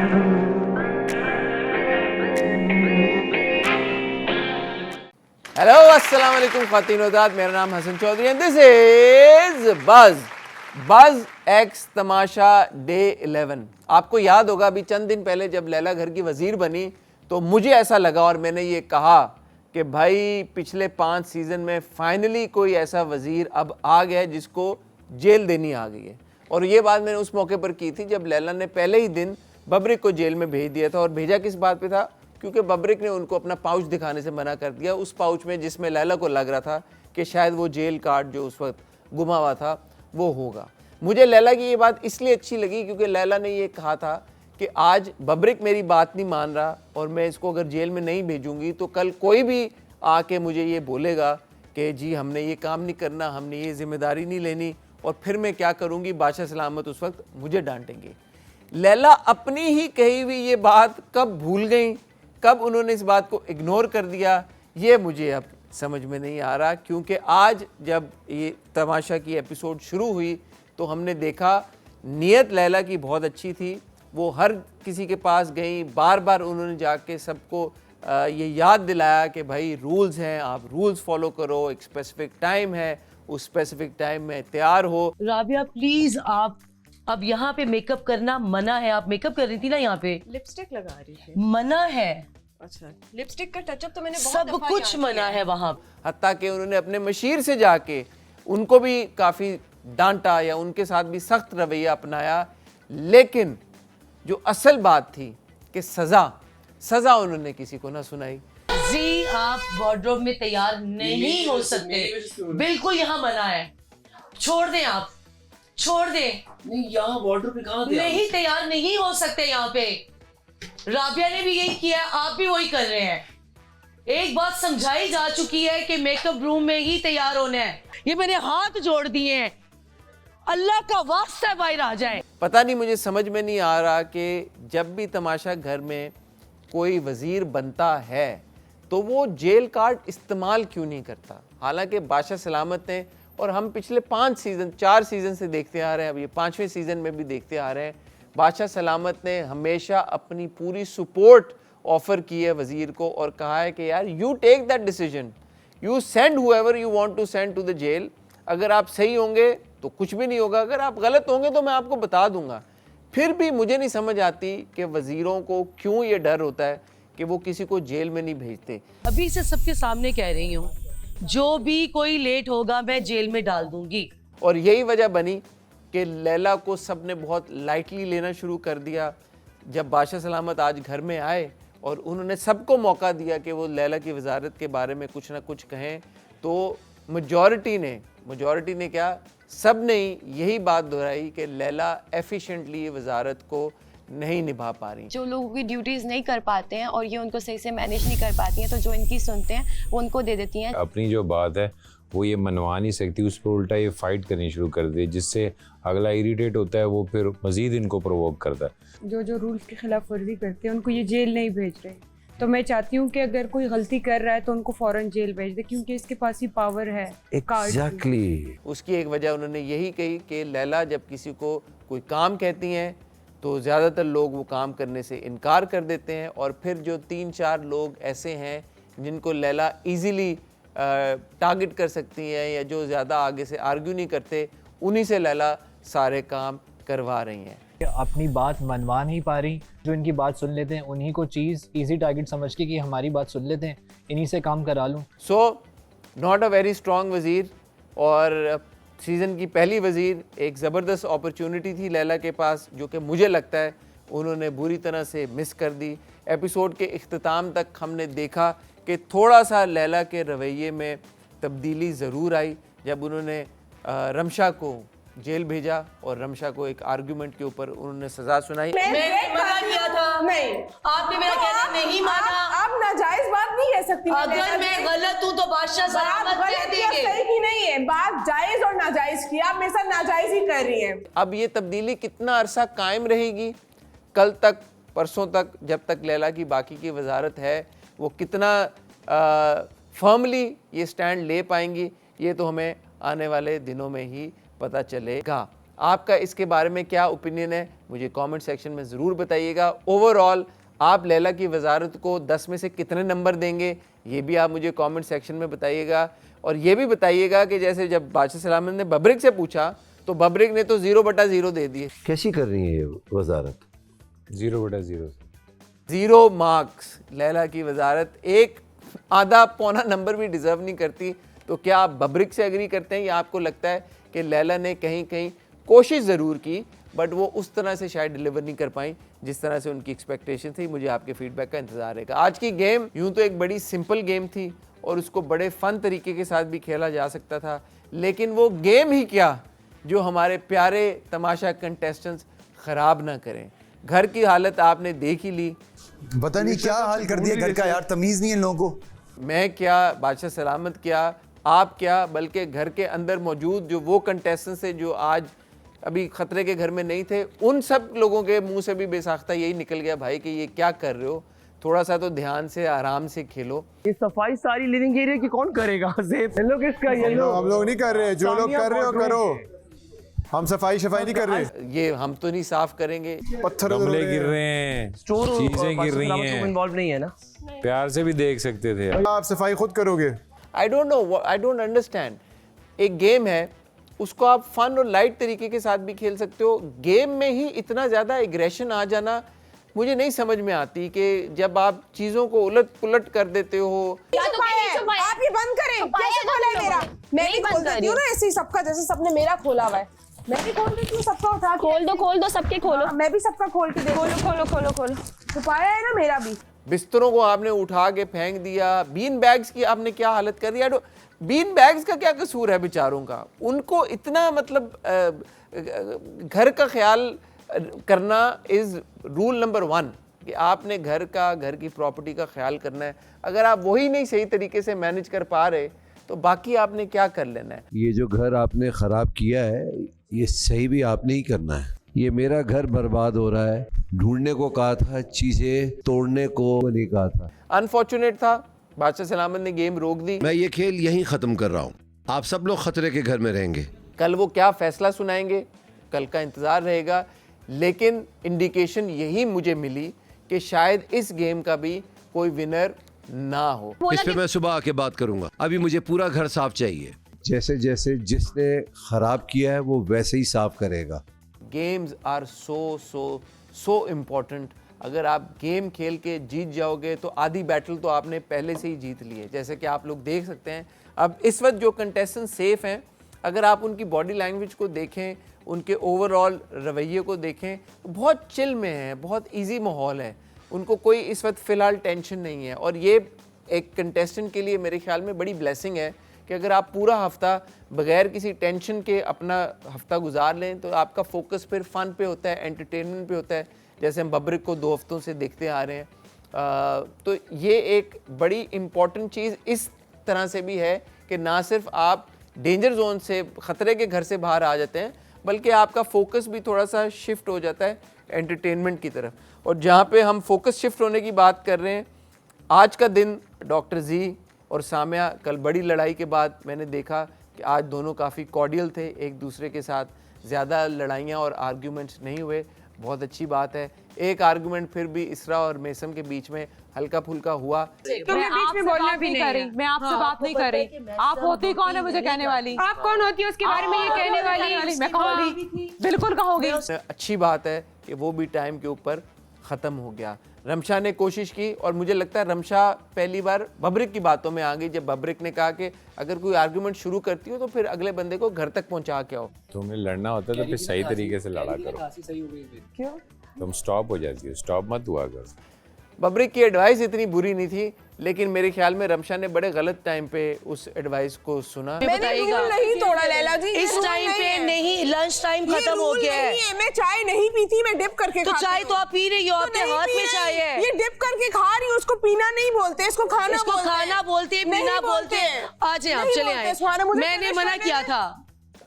Hello अस्सलाम वालेकुम ख़वातीन व हज़रात, मेरा नाम Hasan Chaudhary and this is Buzz X Tamasha day 11। आपको याद होगा अभी चंद दिन पहले जब लैला घर की वज़ीर बनी तो मुझे ऐसा लगा और मैंने ये कहा कि भाई पिछले 5 सीज़न में फाइनली कोई ऐसा वज़ीर अब आ गया जिसको जेल देनी आ गई है। और ये बात मैंने उस मौके पर की थी जब लैला ने पहले ही दिन बबरिक को जेल में भेज दिया था। और भेजा किस बात पे था? क्योंकि बबरिक ने उनको अपना पाउच दिखाने से मना कर दिया, उस पाउच में जिसमें लैला को लग रहा था कि शायद वो जेल कार्ड जो उस वक्त गुमा हुआ था वो होगा। मुझे लैला की ये बात इसलिए अच्छी लगी क्योंकि लैला ने ये कहा था कि आज बबरिक मेरी बात नहीं मान रहा और मैं इसको अगर जेल में नहीं भेजूंगी तो कल कोई भी आके मुझे ये बोलेगा कि जी हमने ये काम नहीं करना, हमने ये जिम्मेदारी नहीं लेनी, और फिर मैं क्या करूँगी, बादशाह सलामत उस वक्त मुझे डांटेंगे। लैला अपनी ही कही हुई ये बात कब भूल गई, कब उन्होंने इस बात को इग्नोर कर दिया, ये मुझे अब समझ में नहीं आ रहा। क्योंकि आज जब ये तमाशा की एपिसोड शुरू हुई तो हमने देखा नीयत लैला की बहुत अच्छी थी। वो हर किसी के पास गई, बार बार उन्होंने जाके सबको ये याद दिलाया कि भाई रूल्स हैं, आप रूल्स फॉलो करो, एक स्पेसिफिक टाइम है, उस स्पेसिफिक टाइम में तैयार हो। राबिया प्लीज आप अब यहाँ पे मेकअप करना मना है। आप मेकअप कर रही थी ना, यहाँ पे लिपस्टिक लगा रही थी। मना है। अच्छा, लिपस्टिक का टचअप तो मैंने बहुत सब दफा कुछ यहाँ मना किया है वहाँ। हत्ता कि उन्होंने अपने मशीर से जाके उनको भी काफ़ी डांटा या उनके साथ भी सख्त रवैया अपनाया। लेकिन जो असल बात थी कि सज़ा उन्होंने किसी को ना सुनाई। जी आप वार्डरोब में तैयार नहीं हो सकते, बिल्कुल यहाँ मना है। छोड़ दें, आप छोड़ दें। नहीं, यहाँ वार्डरोब में कहाँ नहीं, तैयार नहीं हो सकते यहाँ पे। राबिया ने भी यही किया, आप भी वही कर रहे हैं। एक बात समझाई जा चुकी है कि मेकअप रूम में ही तैयार होना है। ये मैंने हाथ जोड़ दिए हैं, अल्लाह का वास्ता बाहर आ जाए। पता नहीं, मुझे समझ में नहीं आ रहा कि जब भी तमाशा घर में कोई वज़ीर बनता है तो वो जेल कार्ड इस्तेमाल क्यों नहीं करता। हालांकि बादशाह सलामत ने, और हम पिछले 4 सीज़न से देखते आ रहे हैं, अब ये 5वें सीज़न में भी देखते आ रहे हैं, बादशाह सलामत ने हमेशा अपनी पूरी सपोर्ट ऑफ़र की है वज़ीर को और कहा है कि यार you take that decision, you send whoever you want to send to the jail. अगर आप सही होंगे तो कुछ भी नहीं होगा, अगर आप गलत होंगे तो मैं आपको बता दूंगा। फिर भी मुझे नहीं समझ आती कि वज़ीरों को क्यों ये डर होता है कि वो किसी को जेल में नहीं भेजते। अभी से सबके सामने कह रही हूँ, जो भी कोई लेट होगा मैं जेल में डाल दूंगी। और यही वजह बनी कि लैला को सब ने बहुत लाइटली लेना शुरू कर दिया। जब बादशाह सलामत आज घर में आए और उन्होंने सबको मौका दिया कि वो लैला की वजारत के बारे में कुछ ना कुछ कहें, तो मेजॉरिटी ने क्या, सब ने यही बात दोहराई कि लैला एफिशिएंटली वजारत को नहीं निभा पा रही। जो लोगों की ड्यूटीज नहीं कर पाते हैं और ये उनको सही से मैनेज नहीं कर पाती हैं, तो जो इनकी सुनते हैं वो उनको दे देती हैं। अपनी जो बात है वो ये मनवा नहीं सकती, उस पर उल्टा ये फाइट करनी शुरू कर दे, जिससे अगला इरिटेट होता है, वो फिर मजीद इनको प्रोवोक करता है। जो रूल्स की खिलाफ वर्जी करते हैं उनको ये जेल नहीं भेज रहे। तो मैं चाहती हूँ कि अगर कोई गलती कर रहा है तो उनको फौरन जेल भेज दे, क्योंकि इसके पास ही पावर है। एग्जैक्टली। उसकी एक वजह उन्होंने यही कही कि लैला जब किसी को कोई काम कहती हैं तो ज़्यादातर लोग वो काम करने से इनकार कर देते हैं, और फिर जो 3-4 लोग ऐसे हैं जिनको लैला इजीली टारगेट कर सकती हैं या जो ज़्यादा आगे से आर्ग्यू नहीं करते, उन्हीं से लैला सारे काम करवा रही हैं। अपनी बात मनवा नहीं पा रही, जो इनकी बात सुन लेते हैं उन्हीं को चीज़ इजी टारगेट समझ के कि हमारी बात सुन लेते हैं, इन्हीं से काम करा लूँ। So not a very strong वज़ीर, और सीज़न की पहली वज़ीर एक ज़बरदस्त अपॉर्चुनिटी थी लैला के पास, जो कि मुझे लगता है उन्होंने बुरी तरह से मिस कर दी। एपिसोड के इख्तिताम तक हमने देखा कि थोड़ा सा लैला के रवैये में तब्दीली ज़रूर आई जब उन्होंने रमशा को जेल भेजा और रमशा को एक आर्गुमेंट के ऊपर उन्होंने सज़ा सुनाई। मैंने मना किया था, नहीं, आपने मेरा कहना नहीं माना। आप नाजायज बात नहीं कह सकती। अगर मैं गलत हूँ तो बादशाह सलामत कह देंगे। सही की नहीं है बात, जायज और नाजायज की आप मेरे साथ नाजायज ही कर रही हैं। अब ये तब्दीली कितना अरसा कायम रहेगी, कल तक परसों तक जब तक लैला की बाकी की वजारत है, वो कितना फर्मली ये स्टैंड ले पाएंगी, ये तो हमें आने वाले दिनों में ही पता चलेगा। आपका इसके बारे में क्या ओपिनियन है मुझे कमेंट सेक्शन में ज़रूर बताइएगा। ओवरऑल आप लैला की वजारत को 10 में से कितने नंबर देंगे ये भी आप मुझे कमेंट सेक्शन में बताइएगा। और ये भी बताइएगा कि जैसे जब बादशाह सलामत ने बबरिक से पूछा तो बबरिक ने तो 0/0 दे दिए। कैसी कर रही है ये वजारत? 0/0 0 मार्क्स लैला की वजारत, एक आधा पौना नंबर भी डिज़र्व नहीं करती। तो क्या आप बबरिक से एग्री करते हैं या आपको लगता है कि लैला ने कहीं कहीं कोशिश ज़रूर की बट वो उस तरह से शायद डिलीवर नहीं कर पाई जिस तरह से उनकी एक्सपेक्टेशन थी? मुझे आपके फीडबैक का इंतज़ार रहेगा। आज की गेम यूँ तो एक बड़ी सिंपल गेम थी और उसको बड़े फ़न तरीके के साथ भी खेला जा सकता था, लेकिन वो गेम ही क्या जो हमारे प्यारे तमाशा कंटेस्टेंट्स ख़राब ना करें। घर की हालत आपने देख ही ली, पता नहीं क्या हाल कर दिया घर का यार, तमीज़ नहीं है इन लोगों को। मैं क्या, बादशाह सलामत क्या, आप क्या, बल्कि घर के अंदर मौजूद जो वो कंटेस्टेंट्स थे जो आज अभी ख़तरे के घर में नहीं थे, उन सब लोगों के मुंह से भी बेसाख्ता यही निकल गया भाई कि ये क्या कर रहे हो, थोड़ा सा तो ध्यान से आराम से खेलो। ये सफाई सारी लिविंग एरिया की कौन करेगा? येलो किसका? येलो हम लोग नहीं कर रहे, जो लोग कर रहे हो करो, हम सफाई नहीं कर रहे। ये हम तो नहीं साफ करेंगे, पत्थर गमले गिर रहे हैं, चीजें गिर रही हैं, इन्वॉल्व नहीं है ना। प्यार से भी देख सकते थे। आप सफाई खुद करोगे? I don't know, I don't understand. एक गेम है, उसको आप फन और लाइट तरीके के साथ भी खेल सकते हो। गेम में ही इतना ज़्यादा एग्रेशन आ जाना मुझे नहीं समझ में आती कि जब आप चीज़ों को उलट पुलट कर देते हो। आप ये बंद करें, कैसे खोला है मेरा? मैं भी खोल देती हूँ ना ऐसे ही सबका, जैसे सबने मेरा खोला हुआ है मैं भी खोल देती हूँ सबका उठा के। खोल दो सबके खोलो। मैं भी सबका खोल के देखो। खोलो छुपाया है ना मेरा भी। बिस्तरों को आपने उठा के फेंक दिया, बीन बैग्स की आपने क्या हालत कर दी। बीन बैग्स का क्या कसूर है बेचारों का? उनको इतना मतलब घर का ख्याल करना इज़ रूल नंबर 1 कि आपने घर की प्रॉपर्टी का ख्याल करना है। अगर आप वही नहीं सही तरीके से मैनेज कर पा रहे तो बाकी आपने क्या कर लेना है। ये जो घर आपने ख़राब किया है ये सही भी आपने ही करना है। ये मेरा घर बर्बाद हो रहा है, ढूंढने को कहा था, चीज़ें तोड़ने को नहीं कहा था। अनफॉर्चुनेट था, बादशाह सलामत ने गेम रोक दी। मैं ये खेल यहीं ख़त्म कर रहा हूँ, आप सब लोग खतरे के घर में रहेंगे। कल वो क्या फैसला सुनाएंगे कल का इंतज़ार रहेगा, लेकिन इंडिकेशन यही मुझे मिली कि शायद इस गेम का भी कोई विनर ना हो। इस पे मैं सुबह आके बात करूंगा, अभी मुझे पूरा घर साफ चाहिए। जैसे जैसे जिसने ख़राब किया है वो वैसे ही साफ करेगा। Games are so important. अगर आप गेम खेल के जीत जाओगे तो आधी बैटल तो आपने पहले से ही जीत ली है। जैसे कि आप लोग देख सकते हैं अब इस वक्त जो कंटेस्टेंट सेफ हैं, अगर आप उनकी बॉडी लैंग्वेज को देखें, उनके ओवरऑल रवैये को देखें, बहुत चिल में हैं, बहुत इजी माहौल है, उनको कोई इस वक्त फ़िलहाल टेंशन नहीं है। और ये एक कंटेस्टेंट के लिए मेरे ख्याल में बड़ी ब्लेसिंग है कि अगर आप पूरा हफ्ता बगैर किसी टेंशन के अपना हफ्ता गुजार लें तो आपका फोकस फिर फ़न पे होता है, एंटरटेनमेंट पे होता है, जैसे हम बबरिक को 2 हफ्तों से देखते आ रहे हैं। तो ये एक बड़ी इम्पॉर्टेंट चीज़ इस तरह से भी है कि ना सिर्फ आप डेंजर जोन से, ख़तरे के घर से बाहर आ जाते हैं, बल्कि आपका फोकस भी थोड़ा सा शिफ्ट हो जाता है एंटरटेनमेंट की तरफ। और जहाँ पे हम फोकस शिफ्ट होने की बात कर रहे हैं, आज का दिन डॉक्टर जी और सामिया, कल बड़ी लड़ाई के बाद मैंने देखा कि आज दोनों काफ़ी कॉर्डियल थे एक दूसरे के साथ, ज़्यादा लड़ाइयाँ और आर्ग्यूमेंट्स नहीं हुए, बहुत अच्छी बात है। एक आर्गुमेंट फिर भी इसरा और मेसम के बीच में हल्का फुल्का हुआ। तो मैं बीच में बोलना भी नहीं है। मैं आपसे बात नहीं कर रही। आप होती कौन है मुझे कहने वाली? आप कौन होती है उसके बारे में ये कहने वाली? मैं कहूँगी, बिल्कुल कहूँगी। अच्छी बात है कि वो भी टाइम के ऊपर ख़त्म हो गया। रमशा ने कोशिश की और मुझे लगता है रमशा पहली बार बबरिक की बातों में आ गई जब बबरिक ने कहा कि अगर कोई आर्गुमेंट शुरू करती हो तो फिर अगले बंदे को घर तक पहुंचा के आओ। तुम्हें लड़ना होता है तो फिर सही तरीके से लड़ा करो। क्यों? तुम स्टॉप हो जाती हो, स्टॉप मत हुआ करो। बबरिक की एडवाइस इतनी बुरी नहीं थी, लेकिन मेरे ख्याल में रमशा ने बड़े गलत टाइम पे उस एडवाइस को सुना। मैंने रूल नहीं तोड़ा लैला जी, इस टाइम पे नहीं, लंच टाइम खत्म हो गया है। मैं चाय नहीं पीती, मैं डिप करके तो चाय तो आप पी रही हो, आपके हाथ में चाय है। ये डिप करके खा रही हूँ, उसको पीना नहीं बोलते, इसको खाना इसको खाना बोलते हैं, पीना बोलते हैं। आ जाए आप, चले आए, मैंने मना किया था।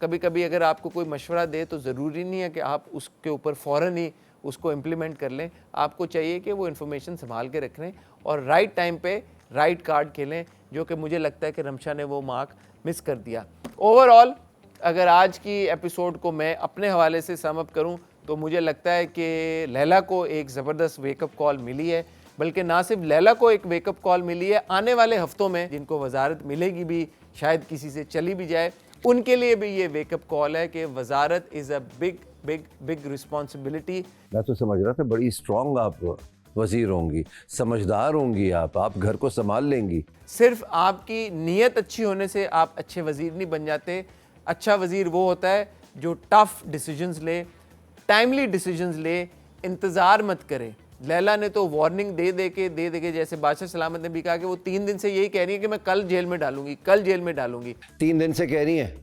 कभी कभी अगर आपको कोई मशवरा दे तो ज़रूरी नहीं है कि आप उसके ऊपर फ़ौरन ही उसको इम्प्लीमेंट कर लें। आपको चाहिए कि वो इन्फॉर्मेशन संभाल के रखें और राइट टाइम पे राइट कार्ड खेलें, जो कि मुझे लगता है कि रमशा ने वो मार्क मिस कर दिया। ओवरऑल अगर आज की एपिसोड को मैं अपने हवाले से सम अप करूं तो मुझे लगता है कि लैला को एक ज़बरदस्त वेकअप कॉल मिली है, बल्कि ना सिर्फ लैला को एक वेकअप कॉल मिली है, आने वाले हफ्तों में जिनको वजारत मिलेगी भी, शायद किसी से चली भी जाए, उनके लिए भी ये वेकअप कॉल है कि वजारत is a big big big responsibility. मैं तो समझ रहा था बड़ी स्ट्रॉन्ग आप वजीर होंगी, समझदार होंगी, आप घर को संभाल लेंगी। सिर्फ आपकी नीयत अच्छी होने से आप अच्छे वज़ीर नहीं बन जाते। अच्छा वज़ीर वो होता है जो टफ़ डिसीजंस ले, टाइमली डिसीजंस ले, इंतज़ार मत करे। लैला ने तो वार्निंग दे के जैसे बादशाह सलामत ने भी कहा कि वो 3 दिन से यही कह रही है कि मैं कल जेल में डालूंगी, कल जेल में डालूंगी। 3 दिन से कह रही हैं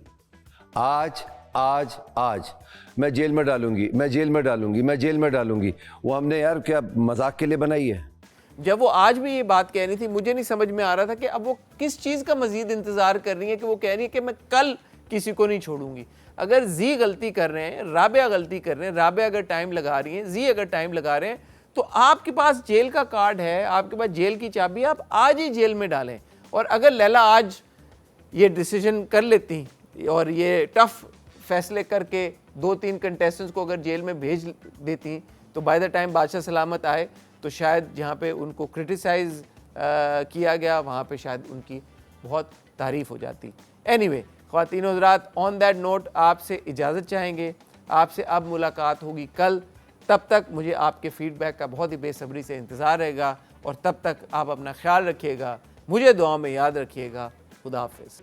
आज आज आज मैं जेल में डालूंगी, मैं जेल में डालूंगी, मैं जेल में डालूंगी। वो हमने यार क्या मजाक के लिए बनाई है? जब वो आज भी ये बात कह रही थी, मुझे नहीं समझ में आ रहा था कि अब वो किस चीज़ का मजीद इंतज़ार कर रही है कि वो कह रही है कि मैं कल किसी को नहीं छोड़ूंगी। अगर जी गलती कर रहे हैं, राबिया गलती कर रहे हैं, राबिया अगर टाइम लगा रही हैं, जी अगर टाइम लगा रहे हैं, तो आपके पास जेल का कार्ड है, आपके पास जेल की चाबी, आप आज ही जेल में डालें। और अगर लैला आज ये डिसीजन कर लेती और ये टफ फैसले करके 2-3 कंटेस्टेंट्स को अगर जेल में भेज देती, तो बाय द टाइम बादशाह सलामत आए तो शायद जहाँ पे उनको क्रिटिसाइज़ किया गया वहाँ पे शायद उनकी बहुत तारीफ़ हो जाती। एनीवे ख्वातीन और हज़रात, ऑन दैट नोट आपसे इजाज़त चाहेंगे। आपसे अब मुलाकात होगी कल। तब तक मुझे आपके फ़ीडबैक का बहुत ही बेसब्री से इंतज़ार रहेगा और तब तक आप अपना ख्याल रखिएगा, मुझे दुआ में याद रखिएगा। खुदा हाफ़िज़।